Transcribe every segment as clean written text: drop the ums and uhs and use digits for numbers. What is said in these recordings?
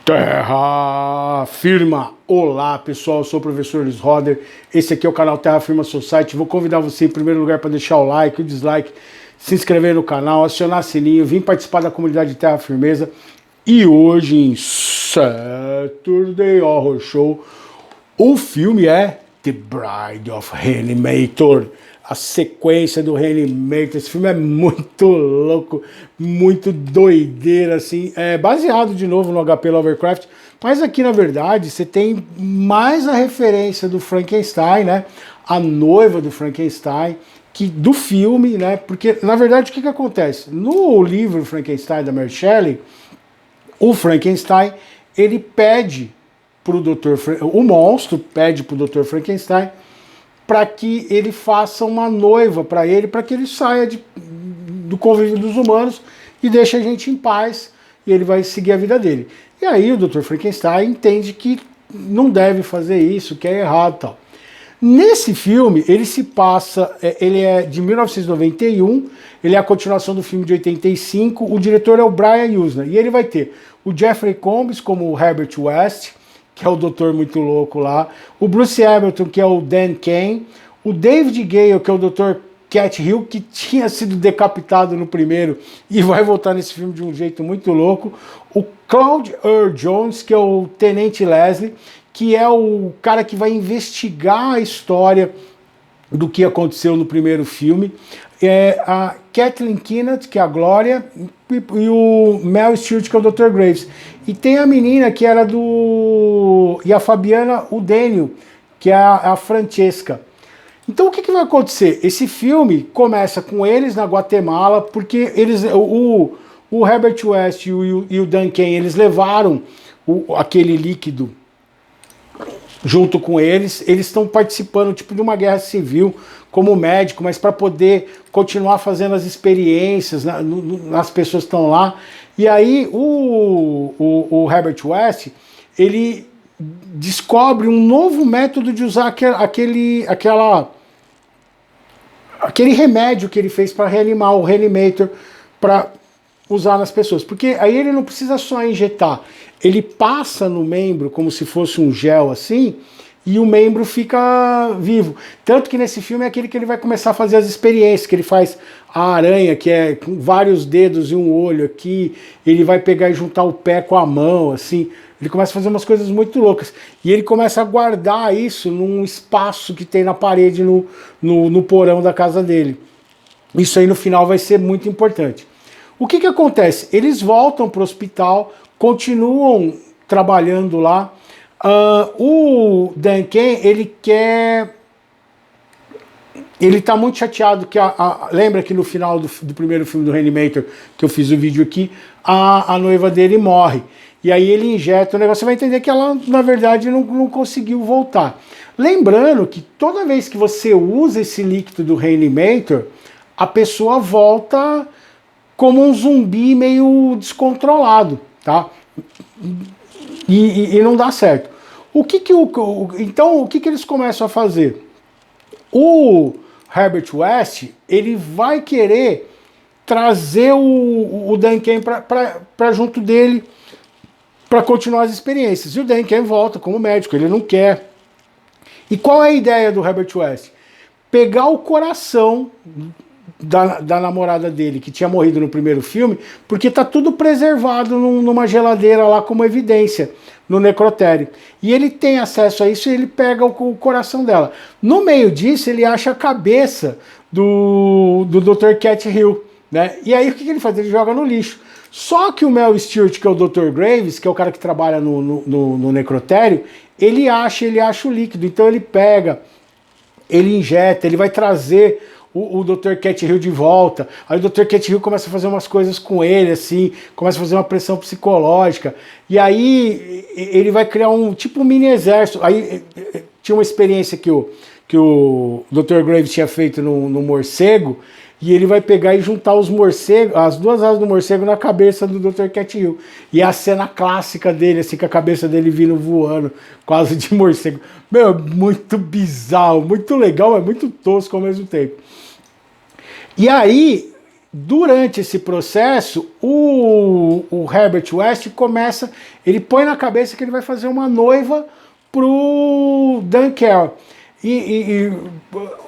Terra Firma! Olá pessoal, eu sou o professor Luiz Roder, esse aqui é o canal Terra Firma Society. Vou convidar você em primeiro lugar para deixar o like, o dislike, se inscrever no canal, acionar sininho, vir participar da comunidade Terra Firmeza. E hoje em Saturday Horror Show, o filme é The Bride of Reanimator, a sequência do Reanimator. Esse filme é muito louco, muito doideira, assim, é baseado de novo no HP Lovecraft, mas aqui na verdade você tem mais a referência do Frankenstein, né, a noiva do Frankenstein, que do filme, né, porque na verdade o que acontece? No livro Frankenstein da Mary Shelley, o Frankenstein, ele pede pro o monstro pede pro Dr. Frankenstein para que ele faça uma noiva para ele, para que ele saia do convívio dos humanos e deixe a gente em paz, e ele vai seguir a vida dele. E aí o Dr. Frankenstein entende que não deve fazer isso, que é errado e tal. Nesse filme, ele se passa, ele é de 1991, ele é a continuação do filme de 85, o diretor é o Brian Usna, e ele vai ter o Jeffrey Combs como o Herbert West, que é o doutor muito louco lá, o Bruce Hamilton, que é o Dan Kane, o David Gale, que é o Dr. Cat Hill, que tinha sido decapitado no primeiro e vai voltar nesse filme de um jeito muito louco, o Claude Earl Jones, que é o Tenente Leslie, que é o cara que vai investigar a história do que aconteceu no primeiro filme, a Kathleen Kennedy, que é a Glória, e o Mel Stewart, que é o Dr. Graves. E tem a menina que era e a Fabiana Udenio, que é a Francesca. Então o que vai acontecer? Esse filme começa com eles na Guatemala, porque o Herbert West e o Dan Kane, eles levaram aquele líquido junto com eles estão participando tipo de uma guerra civil como médico, mas para poder continuar fazendo as experiências nas pessoas que estão lá. E aí o Herbert West, ele descobre um novo método de usar aquele remédio que ele fez para reanimar, o Reanimator, para usar nas pessoas, porque aí ele não precisa só injetar, ele passa no membro como se fosse um gel assim, e o membro fica vivo. Tanto que nesse filme é aquele que ele vai começar a fazer as experiências, que ele faz a aranha, que é com vários dedos e um olho aqui, ele vai pegar e juntar o pé com a mão, assim, ele começa a fazer umas coisas muito loucas, e ele começa a guardar isso num espaço que tem na parede, no porão da casa dele. Isso aí no final vai ser muito importante. O que acontece? Eles voltam para o hospital, continuam trabalhando lá. O Dan Kane, ele tá muito chateado que lembra que no final do primeiro filme do Reanimator, que eu fiz o vídeo aqui, a noiva dele morre. E aí ele injeta o negócio, você vai entender que ela, na verdade, não conseguiu voltar. Lembrando que toda vez que você usa esse líquido do Reanimator, a pessoa volta como um zumbi meio descontrolado, tá? E não dá certo. Então, o que eles começam a fazer? O Herbert West, ele vai querer trazer o Dan Kane para junto dele, para continuar as experiências. E o Dan Kane volta como médico, ele não quer. E qual é a ideia do Herbert West? Pegar o coração da namorada dele, que tinha morrido no primeiro filme, porque tá tudo preservado numa geladeira lá como evidência, no necrotério. E ele tem acesso a isso e ele pega o coração dela. No meio disso, ele acha a cabeça do Dr. Cat Hill, né? E aí o que ele faz? Ele joga no lixo. Só que o Mel Stewart, que é o Dr. Graves, que é o cara que trabalha no necrotério, ele acha o líquido. Então ele pega, ele injeta, ele vai trazer o Dr. Cat Hill de volta. Aí o Dr. Cat Hill começa a fazer umas coisas com ele, assim, começa a fazer uma pressão psicológica, e aí ele vai criar um tipo um mini exército. Aí tinha uma experiência que o Dr. Graves tinha feito no morcego, e ele vai pegar e juntar os morcegos, as duas asas do morcego na cabeça do Dr. Cat Hill. E é a cena clássica dele, assim, com a cabeça dele vindo voando, quase de morcego. Meu, muito bizarro, muito legal, mas muito tosco ao mesmo tempo. E aí, durante esse processo, o Herbert West começa, ele põe na cabeça que ele vai fazer uma noiva pro Dan Carroll.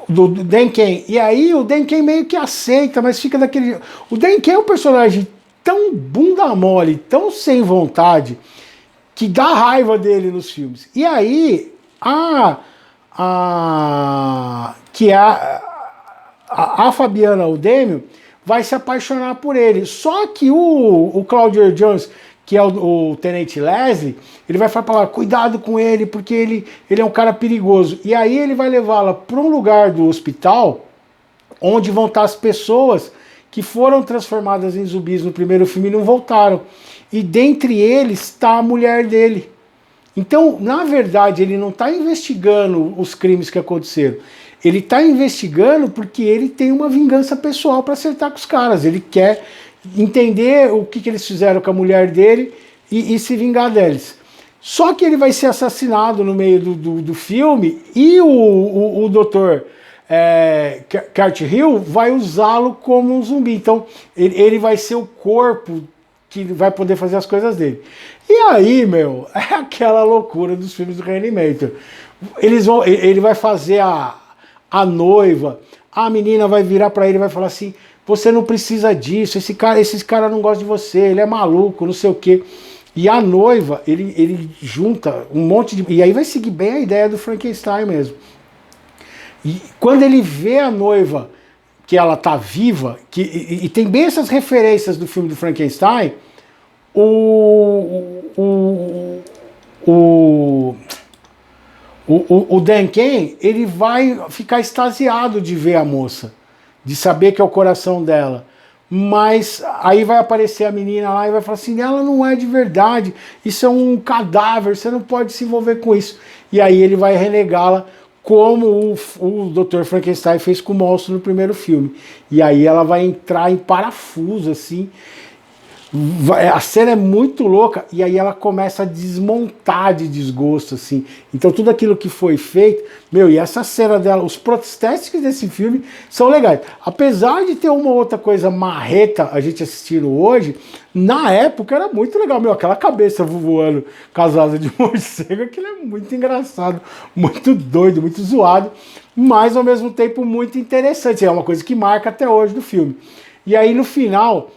Do Dan Kane. E aí o Dan Kane meio que aceita, mas fica daquele... O Dan Kane é um personagem tão bunda mole, tão sem vontade, que dá raiva dele nos filmes. E aí, a Fabiana Aldemio vai se apaixonar por ele. Só que o Claudio Jones, que é o Tenente Leslie, ele vai falar, cuidado com ele, porque ele é um cara perigoso. E aí ele vai levá-la para um lugar do hospital, onde vão estar as pessoas que foram transformadas em zumbis no primeiro filme e não voltaram. E dentre eles está a mulher dele. Então, na verdade, ele não está investigando os crimes que aconteceram. Ele está investigando porque ele tem uma vingança pessoal para acertar com os caras. Ele quer entender o que eles fizeram com a mulher dele e se vingar deles. Só que ele vai ser assassinado no meio do filme e o doutor Kurt Hill vai usá-lo como um zumbi. Então ele vai ser o corpo que vai poder fazer as coisas dele. E aí, meu, é aquela loucura dos filmes do Reanimator. Ele vai fazer a noiva, a menina vai virar para ele e vai falar assim, você não precisa disso, esses cara não gostam de você, ele é maluco, não sei o quê. E a noiva, ele junta um monte de... E aí vai seguir bem a ideia do Frankenstein mesmo. E quando ele vê a noiva, que ela tá viva, e tem bem essas referências do filme do Frankenstein, o Dan Kane, ele vai ficar extasiado de ver a moça, de saber que é o coração dela. Mas aí vai aparecer a menina lá e vai falar assim, ela não é de verdade, isso é um cadáver, você não pode se envolver com isso. E aí ele vai renegá-la, como o Dr. Frankenstein fez com o monstro no primeiro filme. E aí ela vai entrar em parafuso, assim. A cena é muito louca e aí ela começa a desmontar de desgosto, assim. Então tudo aquilo que foi feito, meu, e essa cena dela, os prostéticos desse filme são legais. Apesar de ter uma outra coisa marreta a gente assistindo hoje, na época era muito legal, meu, aquela cabeça voando com as asas de morcego, aquilo é muito engraçado, muito doido, muito zoado, mas ao mesmo tempo muito interessante. É uma coisa que marca até hoje do filme. E aí no final...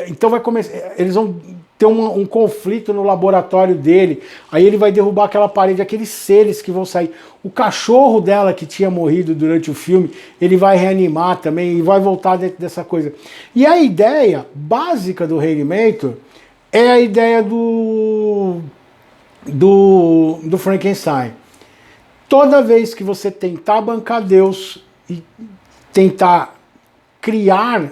Então vai começar, eles vão ter um conflito no laboratório dele, aí ele vai derrubar aquela parede, aqueles seres que vão sair. O cachorro dela que tinha morrido durante o filme, ele vai reanimar também e vai voltar dentro dessa coisa. E a ideia básica do Reanimator é a ideia do Frankenstein. Toda vez que você tentar bancar Deus e tentar criar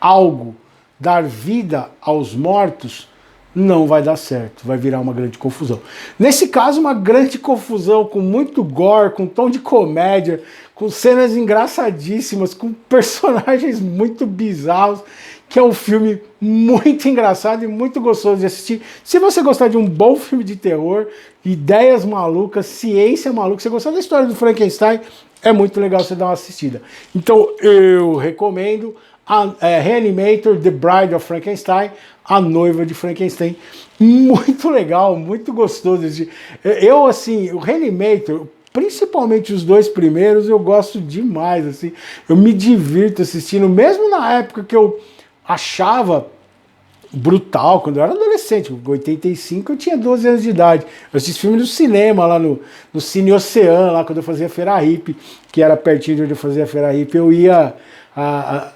algo, dar vida aos mortos, não vai dar certo, vai virar uma grande confusão. Nesse caso, uma grande confusão com muito gore, com tom de comédia, com cenas engraçadíssimas, com personagens muito bizarros, que é um filme muito engraçado e muito gostoso de assistir. Se você gostar de um bom filme de terror, ideias malucas, ciência maluca, se você gostar da história do Frankenstein, é muito legal você dar uma assistida. Então eu recomendo Reanimator, The Bride of Frankenstein, a noiva de Frankenstein. Muito legal, muito gostoso. Eu, assim, o Reanimator, principalmente os dois primeiros, eu gosto demais, assim. Eu me divirto assistindo, mesmo na época que eu achava brutal, quando eu era adolescente, em 85 eu tinha 12 anos de idade. Eu assisti filme no cinema, lá no Cine Ocean, lá quando eu fazia Feira Hippie, que era pertinho de onde eu fazia Feira Hippie, eu ia...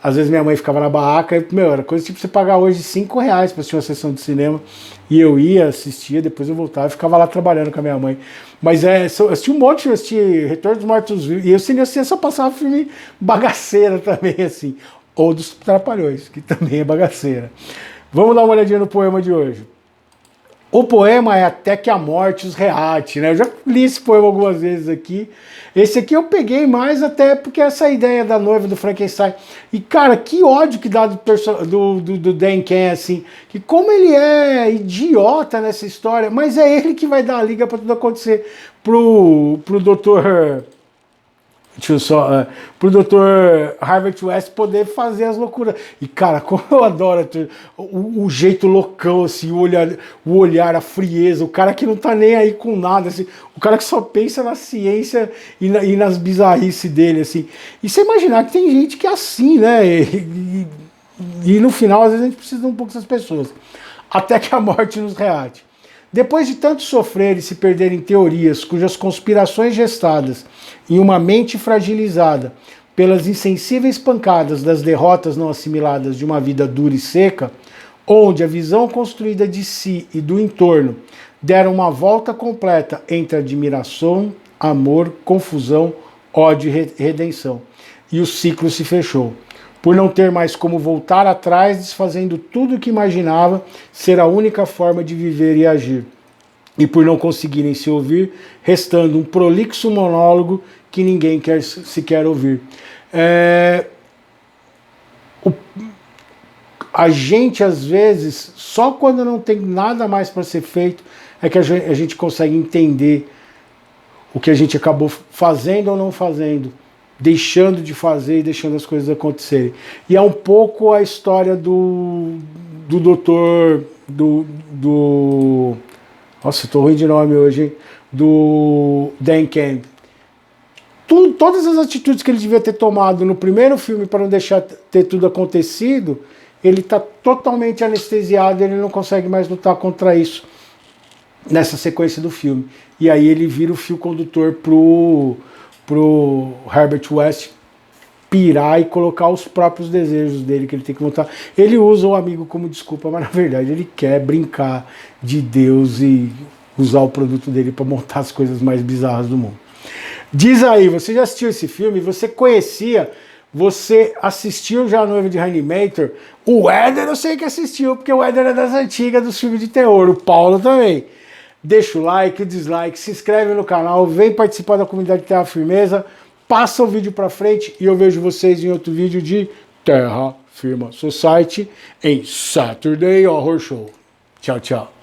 às vezes minha mãe ficava na barraca e, meu, era coisa tipo você pagar hoje R$5 para assistir uma sessão de cinema, e eu ia, assistia, depois eu voltava e ficava lá trabalhando com a minha mãe. Mas eu assisti um monte, eu assisti Retorno dos Mortos-Vivos, e o Cine Ocean só passava filme bagaceira também, assim, ou dos Trapalhões, que também é bagaceira. Vamos dar uma olhadinha no poema de hoje. O poema é Até que a Morte os Reate, né? Eu já li esse poema algumas vezes aqui. Esse aqui eu peguei mais até porque essa ideia da noiva do Frankenstein. E, cara, que ódio que dá do Dan Kane, assim. Que como ele é idiota nessa história, mas é ele que vai dar a liga para tudo acontecer pro doutor Deixa eu só. Pro Dr. Herbert West poder fazer as loucuras. E, cara, como eu adoro o jeito loucão, assim, o olhar, a frieza, o cara que não tá nem aí com nada, assim, o cara que só pensa na ciência e nas bizarrices dele, assim. E você imaginar que tem gente que é assim, né? E no final, às vezes, a gente precisa de um pouco dessas pessoas. Até que a morte nos reate. Depois de tanto sofrer e se perder em teorias cujas conspirações gestadas em uma mente fragilizada pelas insensíveis pancadas das derrotas não assimiladas de uma vida dura e seca, onde a visão construída de si e do entorno deram uma volta completa entre admiração, amor, confusão, ódio e redenção. E o ciclo se fechou. Por não ter mais como voltar atrás, desfazendo tudo o que imaginava ser a única forma de viver e agir. E por não conseguirem se ouvir, restando um prolixo monólogo que ninguém quer sequer ouvir. A gente, às vezes, só quando não tem nada mais para ser feito, é que a gente consegue entender o que a gente acabou fazendo ou não fazendo, deixando de fazer e deixando as coisas acontecerem. E é um pouco a história do doutor, nossa, eu tô ruim de nome hoje, hein? Do Dan Camp. Todas as atitudes que ele devia ter tomado no primeiro filme para não deixar ter tudo acontecido, ele está totalmente anestesiado, ele não consegue mais lutar contra isso nessa sequência do filme. E aí ele vira o fio condutor pro Herbert West pirar e colocar os próprios desejos dele, que ele tem que montar. Ele usa o amigo como desculpa, mas na verdade ele quer brincar de Deus e usar o produto dele para montar as coisas mais bizarras do mundo. Diz aí, você já assistiu esse filme? Você conhecia? Você assistiu já a Noiva de Reanimator? O Éder eu sei que assistiu, porque o Éder é das antigas dos filmes de terror, o Paulo também. Deixa o like, o dislike, se inscreve no canal, vem participar da comunidade Terra Firmeza, passa o vídeo pra frente e eu vejo vocês em outro vídeo de Terra Firma Society em Saturday Horror Show. Tchau, tchau.